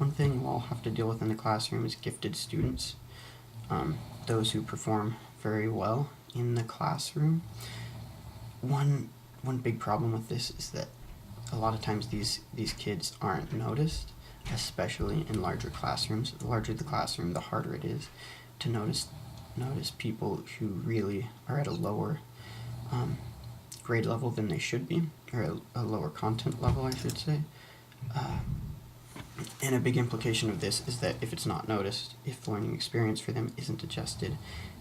one thing we'll have to deal with in the classroom is gifted students, those who perform very well in the classroom. One big problem with this is that a lot of times these kids aren't noticed, especially in larger classrooms. The larger the classroom, the harder it is to notice people who really are at a lower grade level than they should be, or a lower content level, I should say. And a big implication of this is that if it's not noticed, if the learning experience for them isn't adjusted,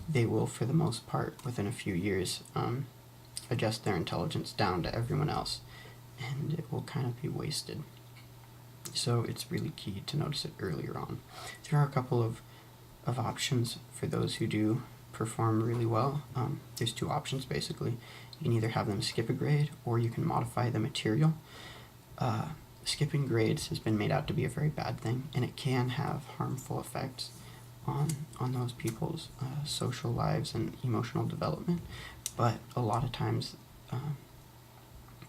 they will, for the most part, within a few years, adjust their intelligence down to everyone else, and it will kind of be wasted. So it's really key to notice it earlier on. There are a couple of options for those who do perform really well. There's two options basically. You can either have them skip a grade or you can modify the material. Skipping grades has been made out to be a very bad thing, and it can have harmful effects on those people's social lives and emotional development. But a lot of times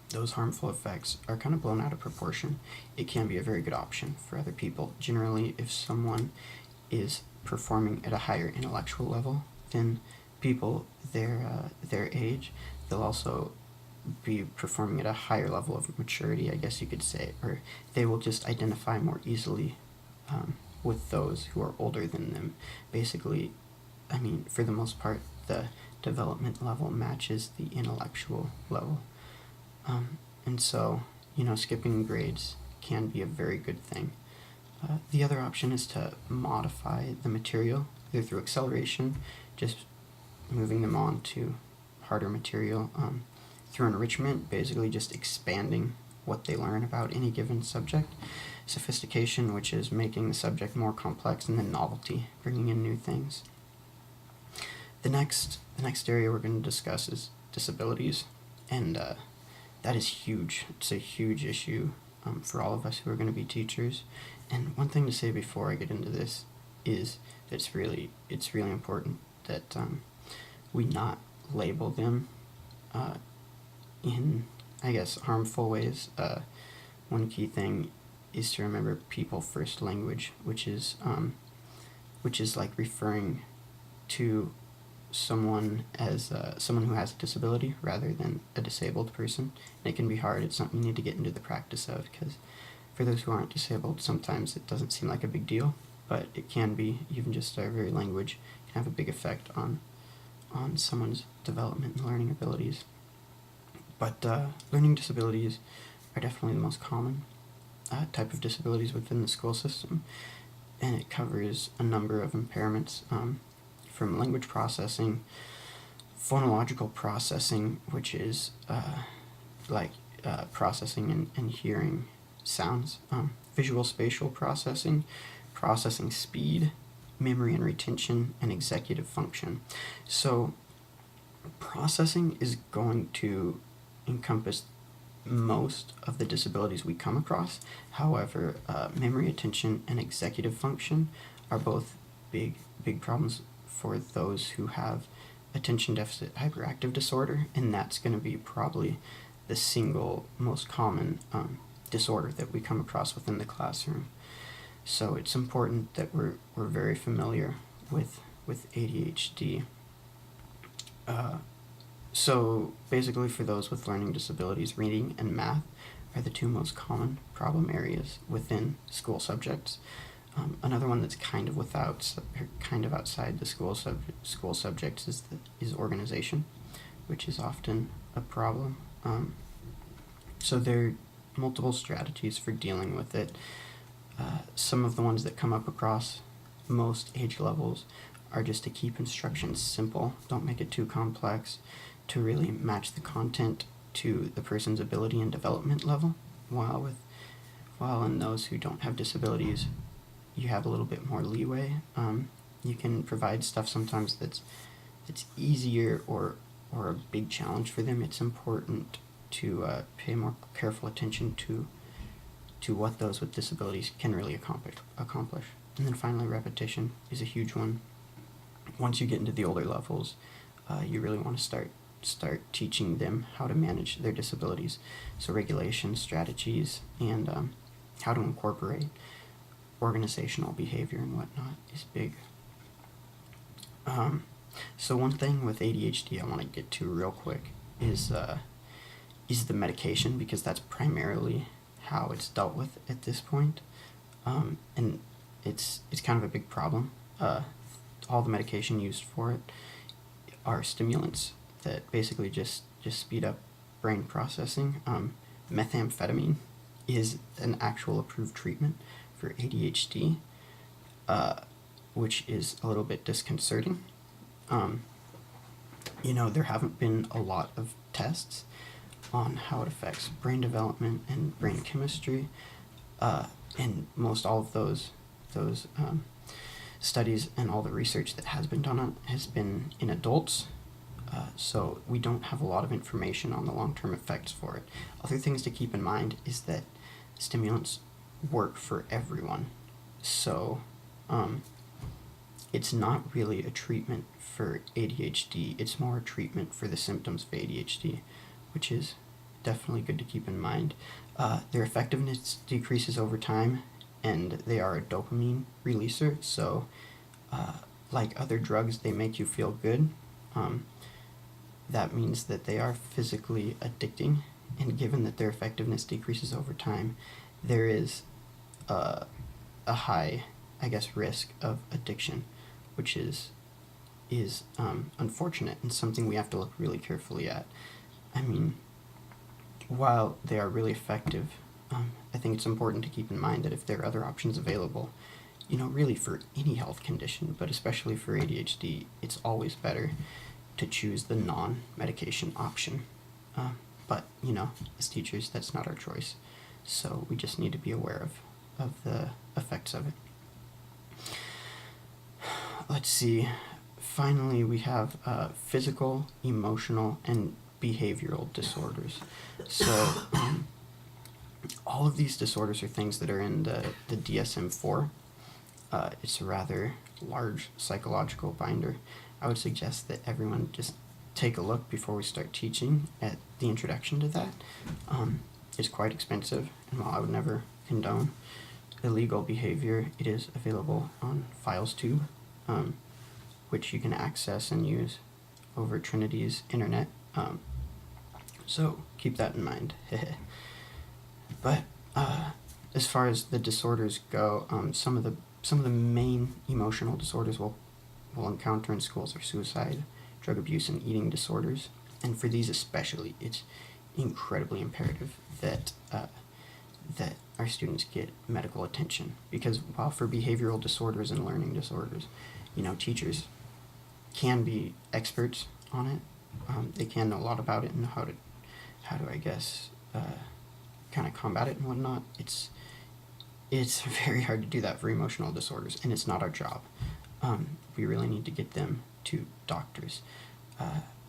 those harmful effects are kind of blown out of proportion. It can be a very good option for other people. Generally, if someone is performing at a higher intellectual level than people their age, they'll also be performing at a higher level of maturity, I guess you could say, or they will just identify more easily with those who are older than them. Basically, I mean, for the most part, the development level matches the intellectual level. And so, skipping grades can be a very good thing. The other option is to modify the material, either through acceleration, just moving them on to harder material, through enrichment, basically just expanding what they learn about any given subject, sophistication, which is making the subject more complex, and then novelty, bringing in new things. The next area we're going to discuss is disabilities, and that is huge. It's a huge issue for all of us who are going to be teachers. And one thing to say before I get into this is that it's really important that we not label them in, I guess, harmful ways. One key thing is to remember people first language, which is like referring to someone as someone who has a disability rather than a disabled person. And it can be hard. It's something you need to get into the practice of, because for those who aren't disabled, sometimes it doesn't seem like a big deal, but it can be. Even just our very language can have a big effect on someone's development and learning abilities. But learning disabilities are definitely the most common type of disabilities within the school system, and it covers a number of impairments, from language processing, phonological processing, which is processing and hearing sounds, visual spatial processing, processing speed, memory and retention, and executive function. So processing is going to encompass most of the disabilities we come across. However, memory, attention, and executive function are both big problems for those who have attention deficit hyperactive disorder, and that's going to be probably the single most common disorder that we come across within the classroom. So it's important that we're very familiar with ADHD. So basically, for those with learning disabilities, reading and math are the two most common problem areas within school subjects. Another one that's kind of outside the school subjects is organization, which is often a problem. So there are multiple strategies for dealing with it. Some of the ones that come up across most age levels are just to keep instructions simple. Don't make it too complex, to really match the content to the person's ability and development level. While in those who don't have disabilities, you have a little bit more leeway. You can provide stuff sometimes that's easier or a big challenge for them. It's important to pay more careful attention to what those with disabilities can really accomplish. And then finally, repetition is a huge one. Once you get into the older levels, you really want to start teaching them how to manage their disabilities. So regulation strategies and how to incorporate organizational behavior and whatnot is big. So one thing with ADHD I want to get to real quick is the medication, because that's primarily how it's dealt with at this point, and it's kind of a big problem. All the medication used for it are stimulants that basically just speed up brain processing. Methamphetamine is an actual approved treatment for ADHD, which is a little bit disconcerting. There haven't been a lot of tests on how it affects brain development and brain chemistry, and most all of those studies and all the research that has been done on it has been in adults, so we don't have a lot of information on the long-term effects for it. Other things to keep in mind is that stimulants work for everyone, so it's not really a treatment for ADHD, it's more a treatment for the symptoms of ADHD, which is definitely good to keep in mind. Their effectiveness decreases over time, and they are a dopamine releaser, so like other drugs, they make you feel good. That means that they are physically addicting, and given that their effectiveness decreases over time, there is a high, risk of addiction, which is unfortunate and something we have to look really carefully at. While they are really effective, I think it's important to keep in mind that if there are other options available, really for any health condition, but especially for ADHD, it's always better to choose the non-medication option. But, as teachers, that's not our choice. So we just need to be aware of the effects of it. Let's see. Finally, we have physical, emotional, and behavioral disorders. So all of these disorders are things that are in the DSM-4. It's a rather large psychological binder. I would suggest that everyone just take a look before we start teaching at the introduction to that. It's quite expensive, and while I would never condone illegal behavior, it is available on FilesTube, which you can access and use over Trinity's internet. So keep that in mind. But as far as the disorders go, some of the main emotional disorders we'll encounter in schools are suicide, drug abuse, and eating disorders. And for these especially, it's incredibly imperative that our students get medical attention, because while for behavioral disorders and learning disorders, teachers can be experts on it. They can know a lot about it and how to kind of combat it and whatnot. It's very hard to do that for emotional disorders, and it's not our job. We really need to get them to doctors,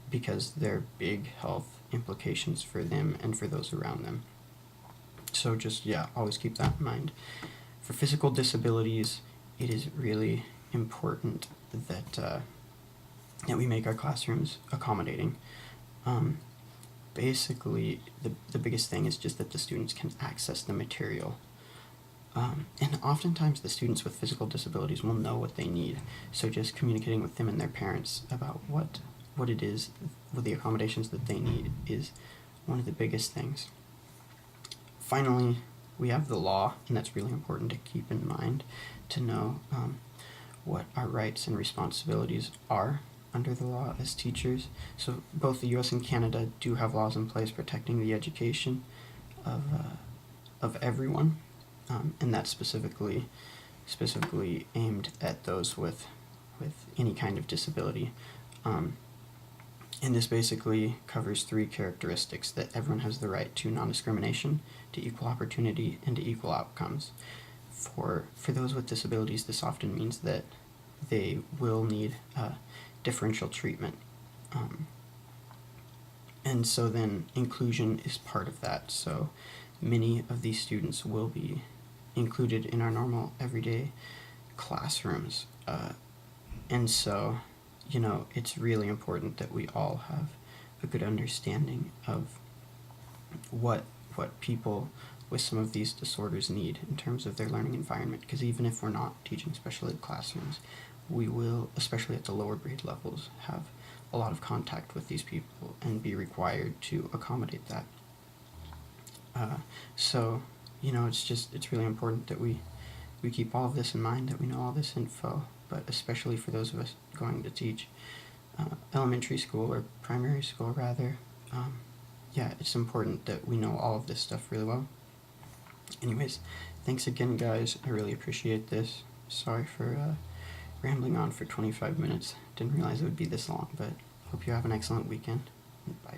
because there are big health implications for them and for those around them. So just, always keep that in mind. For physical disabilities, it is really important that we make our classrooms accommodating. Basically, the biggest thing is just that the students can access the material. And oftentimes the students with physical disabilities will know what they need, so just communicating with them and their parents about what it is, with the accommodations that they need, is one of the biggest things. Finally, we have the law, and that's really important to keep in mind, to know what our rights and responsibilities are under the law as teachers. So both the U.S. and Canada do have laws in place protecting the education of everyone, and that's specifically aimed at those with any kind of disability. And this basically covers 3 characteristics: that everyone has the right to non-discrimination, to equal opportunity, and to equal outcomes. For those with disabilities, this often means that they will need differential treatment. And so then inclusion is part of that. So many of these students will be included in our normal everyday classrooms. And so, it's really important that we all have a good understanding of what people with some of these disorders need in terms of their learning environment, because even if we're not teaching special ed classrooms, we will, especially at the lower grade levels, have a lot of contact with these people and be required to accommodate that. So, it's really important that we keep all of this in mind, that we know all this info, but especially for those of us going to teach elementary school, or primary school rather, it's important that we know all of this stuff really well. Anyways, thanks again, guys. I really appreciate this. Sorry for rambling on for 25 minutes. Didn't realize it would be this long, but hope you have an excellent weekend. Bye.